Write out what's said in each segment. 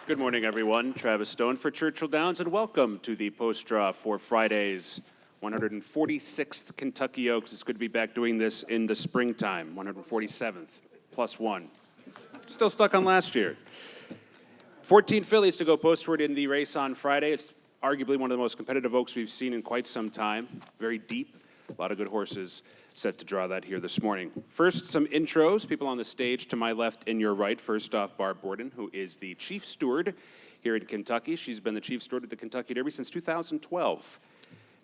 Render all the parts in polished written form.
Good morning, everyone. Travis Stone for Churchill Downs, and welcome to the post draw for Friday's 146th Kentucky Oaks. It's good to be back doing this in the springtime, 147th, plus one. Still stuck on last year. 14 fillies to go postward in the race on Friday. It's arguably one of the most competitive Oaks we've seen in quite some time. Very deep, a lot of good horses set to draw that here this morning. First, some intros. People on the stage to my left and your right. First off, Barb Borden, who is the chief steward here in Kentucky. She's been the chief steward at the Kentucky Derby since 2012.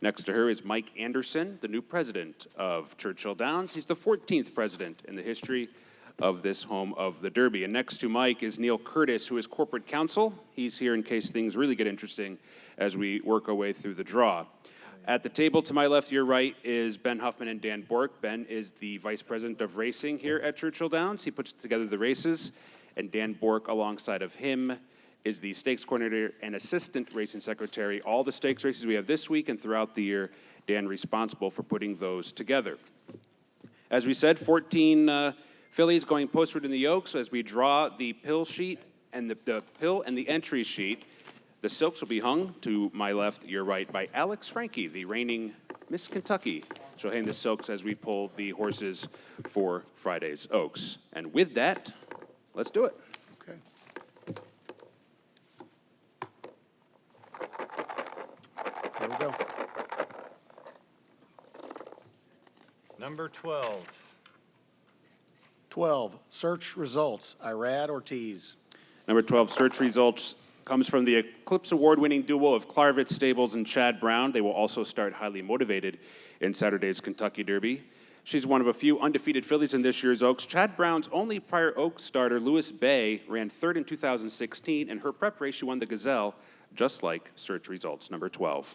Next to her is Mike Anderson, the new president of Churchill Downs. He's the 14th president in the history of this home of the Derby. And next to Mike is Neil Curtis, who is corporate counsel. He's here in case things really get interesting as we work our way through the draw. At the table to my left, your right, is Ben Huffman and Dan Burke. Ben is the vice president of racing here at Churchill Downs. He puts together the races, and Dan Burke, alongside of him, is the stakes coordinator and assistant racing secretary. All the stakes races we have this week and throughout the year, Dan responsible for putting those together. As we said, 14 fillies going postward in the Oaks. As we draw the pill sheet and the pill and the entry sheet, the silks will be hung to my left, your right, by Alex Frankie, the reigning Miss Kentucky. She'll hang the silks as we pull the horses for Friday's Oaks. And with that, let's do it. Okay. Here we go. Number 12. 12, search results, Irad Ortiz. Number 12, search results, comes from the Eclipse Award-winning duo of Clarvitz Stables and Chad Brown. They will also start highly motivated in Saturday's Kentucky Derby. She's one of a few undefeated fillies in this year's Oaks. Chad Brown's only prior Oaks starter, Lewis Bay, ran third in 2016, and her prep race, she won the Gazelle, just like search results, number 12.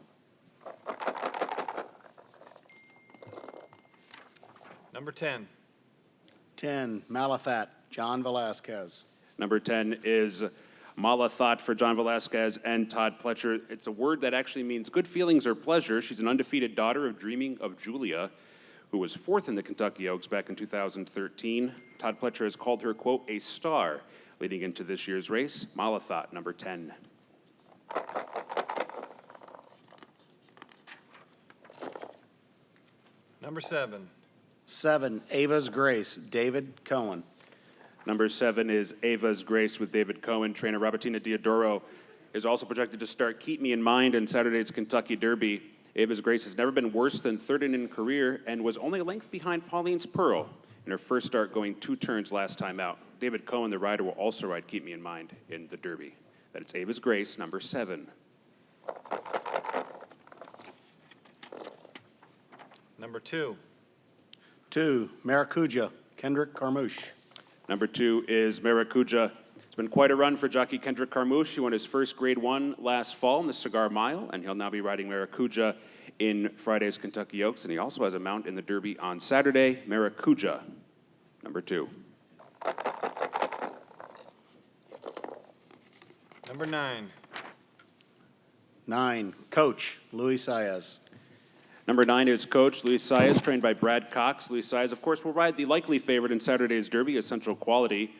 Number 10. 10, Malathat, John Velasquez. Number 10 is Malathat for John Velasquez and Todd Pletcher. It's a word that actually means good feelings or pleasure. She's an undefeated daughter of Dreaming of Julia, who was fourth in the Kentucky Oaks back in 2013. Todd Pletcher has called her, quote, a star leading into this year's race. Malathat, number 10. Number 7. 7, Ava's Grace, David Cohen. Number 7 is Ava's Grace with David Cohen. Trainer Robertina Diodoro is also projected to start Keep Me in Mind in Saturday's Kentucky Derby. Ava's Grace has never been worse than third in career and was only a length behind Pauline's Pearl in her first start, going 2 turns last time out. David Cohen, the rider, will also ride Keep Me in Mind in the Derby. That's Ava's Grace, number 7. Number 2. 2, Maracuja, Kendrick Carmouche. Number 2 is Maracuja. It's been quite a run for jockey Kendrick Carmouche. He won his first Grade 1 last fall in the Cigar Mile, and he'll now be riding Maracuja in Friday's Kentucky Oaks, and he also has a mount in the Derby on Saturday. Maracuja, number 2. Number 9. 9, Coach, Luis Saez. Number 9 is Coach Luis Saez, trained by Brad Cox. Luis Saez, of course, will ride the likely favorite in Saturday's Derby, Essential Quality.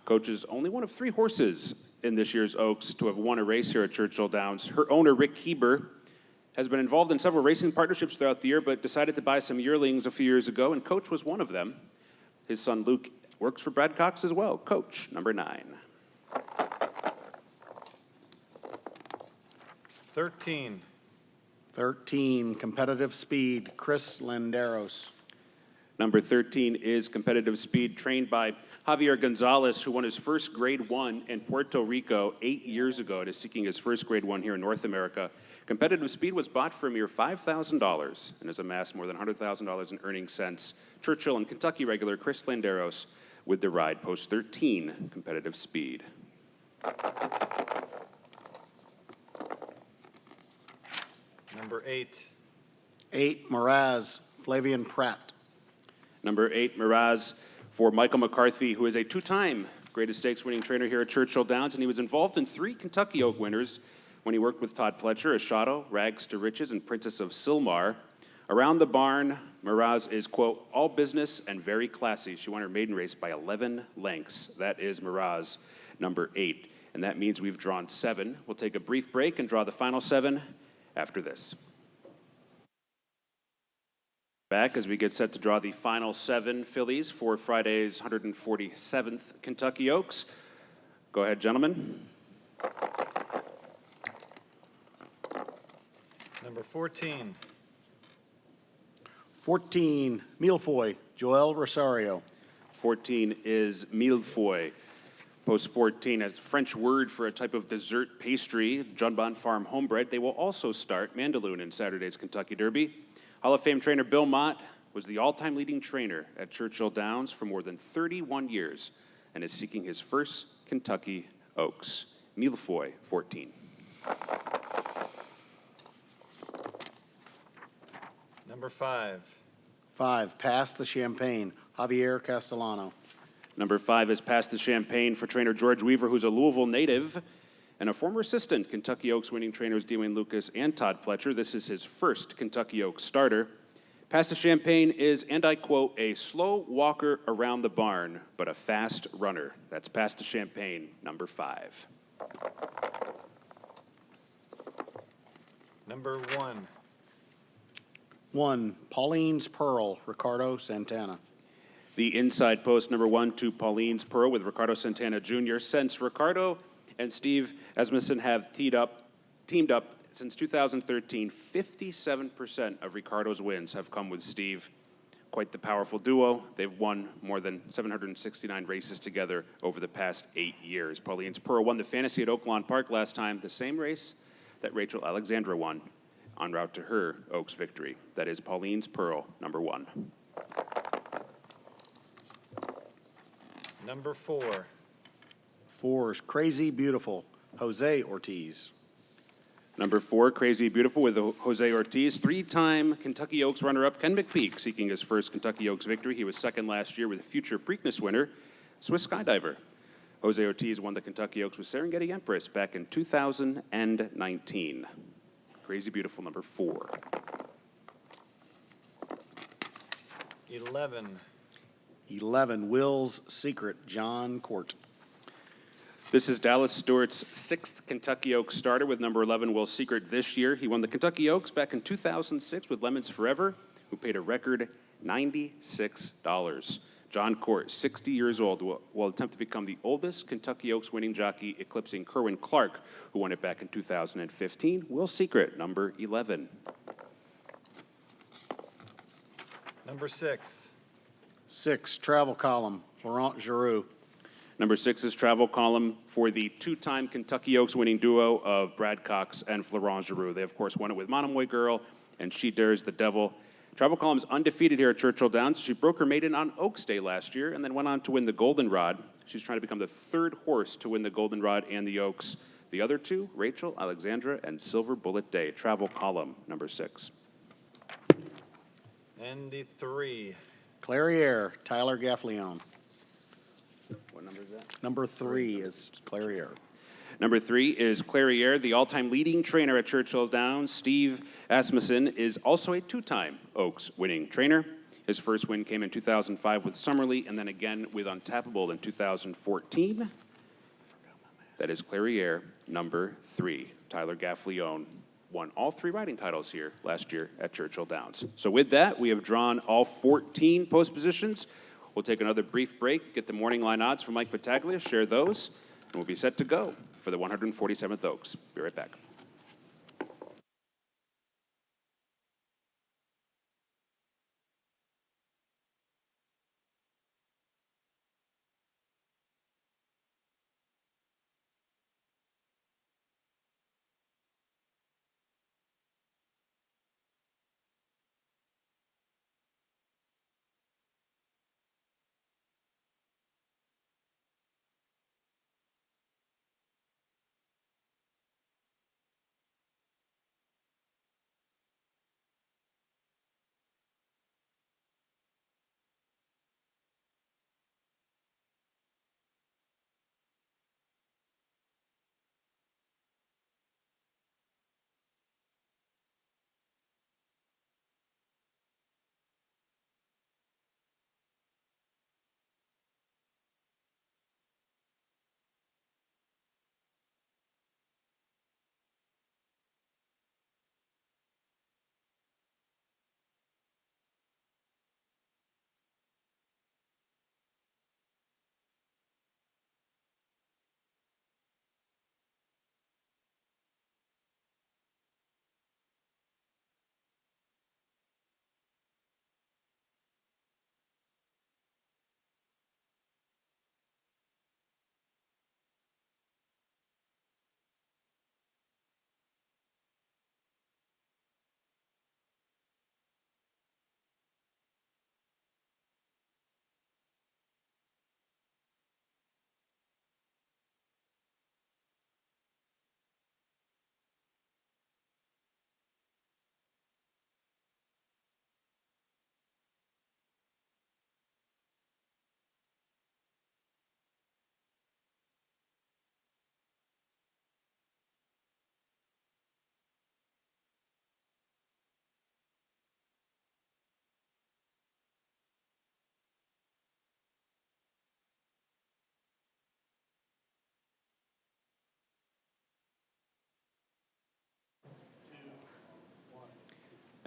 Coach is only one of 3 horses in this year's Oaks to have won a race here at Churchill Downs. Her owner, Rick Heber, has been involved in several racing partnerships throughout the year, but decided to buy some yearlings a few years ago, and Coach was one of them. His son, Luke, works for Brad Cox as well. Coach, number 9. 13. 13, Competitive Speed, Chris Landeros. Number 13 is Competitive Speed, trained by Javier Gonzalez, who won his first Grade 1 in Puerto Rico 8 years ago and is seeking his first Grade 1 here in North America. Competitive Speed was bought for a mere $5,000 and has amassed more than $100,000 in earnings since. Churchill and Kentucky regular Chris Landeros with the ride, post 13, Competitive Speed. Number 8. 8, Miraz, Flavian Pratt. Number 8, Miraz for Michael McCarthy, who is a 2-time Greatest Stakes winning trainer here at Churchill Downs, and he was involved in 3 Kentucky Oak winners when he worked with Todd Pletcher, Ashado, Rags to Riches, and Princess of Silmar. Around the barn, Miraz is, quote, all business and very classy. She won her maiden race by 11 lengths. That is Miraz, number 8. and that means we've drawn 7. We'll take a brief break and draw the final 7 after this. Back as we get set to draw the final 7 fillies for Friday's 147th Kentucky Oaks. Go ahead, gentlemen. Number 14. 14, Milfoy, Joel Rosario. 14 is millefeuille. Post 14 is a French word for a type of dessert pastry, Junbon Farm homebred. They will also start Mandaloun in Saturday's Kentucky Derby. Hall of Fame trainer Bill Mott was the all-time leading trainer at Churchill Downs for more than 31 years and is seeking his first Kentucky Oaks. Millefeuille, 14. Number 5. 5, Pass the Champagne, Javier Castellano. Number 5 is Past the Champagne for trainer George Weaver, who's a Louisville native and a former assistant. Kentucky Oaks winning trainers Dwayne Lucas and Todd Pletcher. This is his first Kentucky Oaks starter. Past the Champagne is, and I quote, a slow walker around the barn, but a fast runner. That's Past the Champagne, number 5. Number 1. 1, Pauline's Pearl, Ricardo Santana. The inside post, number 1 to Pauline's Pearl with Ricardo Santana Jr. Since Ricardo and Steve Asmussen have teamed up since 2013, 57% of Ricardo's wins have come with Steve. Quite the powerful duo. They've won more than 769 races together over the past 8 years. Pauline's Pearl won the Fantasy at Oaklawn Park last time, the same race that Rachel Alexandra won, en route to her Oaks victory. That is Pauline's Pearl, number 1. Number 4. 4 is Crazy Beautiful, Jose Ortiz. Number 4, Crazy Beautiful with Jose Ortiz. 3-time Kentucky Oaks runner-up Ken McPeak seeking his first Kentucky Oaks victory. He was second last year with future Preakness winner, Swiss Skydiver. Jose Ortiz won the Kentucky Oaks with Serengeti Empress back in 2019. Crazy Beautiful, number 4. 11. 11, Will's Secret, John Court. This is Dallas Stewart's 6th Kentucky Oaks starter with number 11, Will Secret, this year. He won the Kentucky Oaks back in 2006 with Lemons Forever, who paid a record $96. John Court, 60 years old, will attempt to become the oldest Kentucky Oaks winning jockey, eclipsing Kerwin Clark, who won it back in 2015. Will Secret, number 11. Number 6. 6, Travel Column, Florent Giroux. Number 6 is Travel Column for the 2-time Kentucky Oaks winning duo of Brad Cox and Florent Giroux. They, of course, won it with Monomoy Girl and She Dares the Devil. Travel Column's undefeated here at Churchill Downs. She broke her maiden on Oaks Day last year and then went on to win the Goldenrod. She's trying to become the 3rd horse to win the Goldenrod and the Oaks. The other 2, Rachel, Alexandra, and Silver Bullet Day. Travel Column, number 6. And the 3. Clairiere, Tyler Gaffleon. What number is that? Number 3 is Clairiere. Number 3 is Clairiere, the all-time leading trainer at Churchill Downs. Steve Asmussen is also a 2-time Oaks winning trainer. His first win came in 2005 with Summerly and then again with Untappable in 2014. That is Clairiere, number 3. Tyler Gaffleon won all 3 riding titles here last year at Churchill Downs. So with that, we have drawn all 14 post positions. We'll take another brief break, get the morning line odds from Mike Battaglia, share those, and we'll be set to go for the 147th Oaks. Be right back.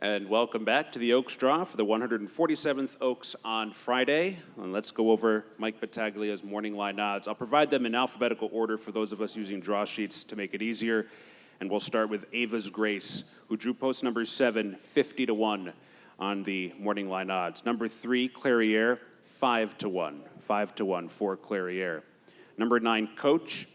And welcome back to the Oaks Draw for the 147th Oaks on Friday. And let's go over Mike Battaglia's morning line odds. I'll provide them in alphabetical order for those of us using draw sheets to make it easier. And we'll start with Ava's Grace, who drew post number 7, 50-1 on the morning line odds. Number 3, Clairiere, 5-1. 5-1 for Clairiere. Number 9, Coach,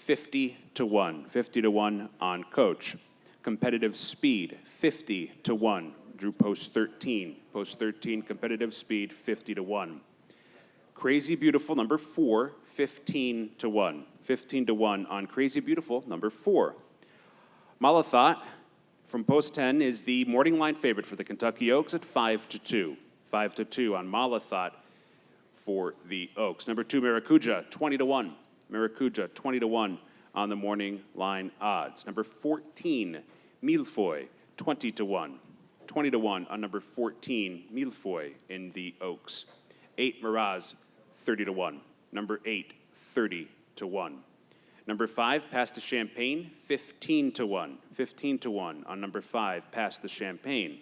50-1. 50-1 on Coach. Competitive Speed, 50-1. Drew post 13. Post 13, Competitive Speed, 50-1. Crazy Beautiful, number 4, 15-1. 15-1 on Crazy Beautiful, number 4. Malathot from post 10 is the morning line favorite for the Kentucky Oaks at 5-2. 5-2 on Malathot for the Oaks. Number 2, Maracuja, 20-1. Maracuja, 20-1 on the morning line odds. Number 14, Millefoy, 20-1. 20-1 on number 14, Millefoy in the Oaks. 8, Miraz, 30-1. Number 8, 30-1. Number 5, Pass the Champagne, 15-1. 15-1 on number 5, Pass the Champagne.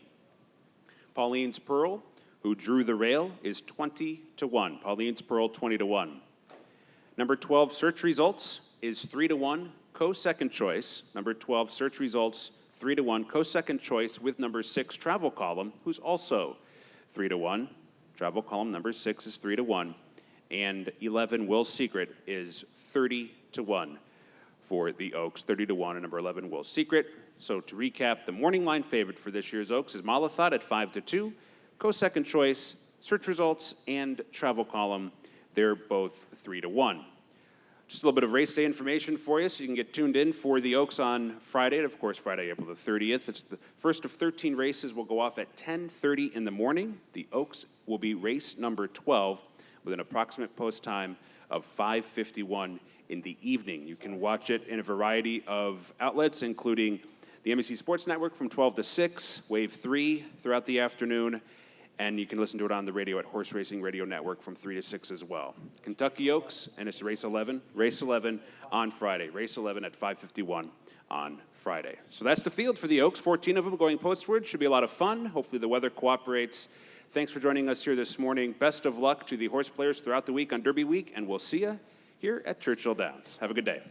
Pauline's Pearl, who drew the rail, is 20-1. Pauline's Pearl, 20-1. Number 12, Search Results, is 3-1. Co-second choice, number 12, Search Results, 3-1. Co-second choice with number 6, Travel Column, who's also 3-1. Travel Column number 6 is 3-1. And 11, Will's Secret, is 30-1 for the Oaks. 30-1 and number 11, Will's Secret. So to recap, the morning line favorite for this year's Oaks is Malathot at 5-2. Co-second choice, Search Results, and Travel Column, they're both 3-1. Just a little bit of race day information for you so you can get tuned in for the Oaks on Friday. And of course, Friday, April the 30th. It's the first of 13 races will go off at 10:30 in the morning. The Oaks will be race number 12 with an approximate post time of 5:51 in the evening. You can watch it in a variety of outlets, including the NBC Sports Network from 12 to 6, Wave 3 throughout the afternoon, and you can listen to it on the radio at Horse Racing Radio Network from 3 to 6 as well. Kentucky Oaks, and it's race 11 on Friday. Race 11 at 5:51 on Friday. So that's the field for the Oaks, 14 of them going postward. Should be a lot of fun. Hopefully the weather cooperates. Thanks for joining us here this morning. Best of luck to the horse players throughout the week on Derby Week, and we'll see you here at Churchill Downs. Have a good day.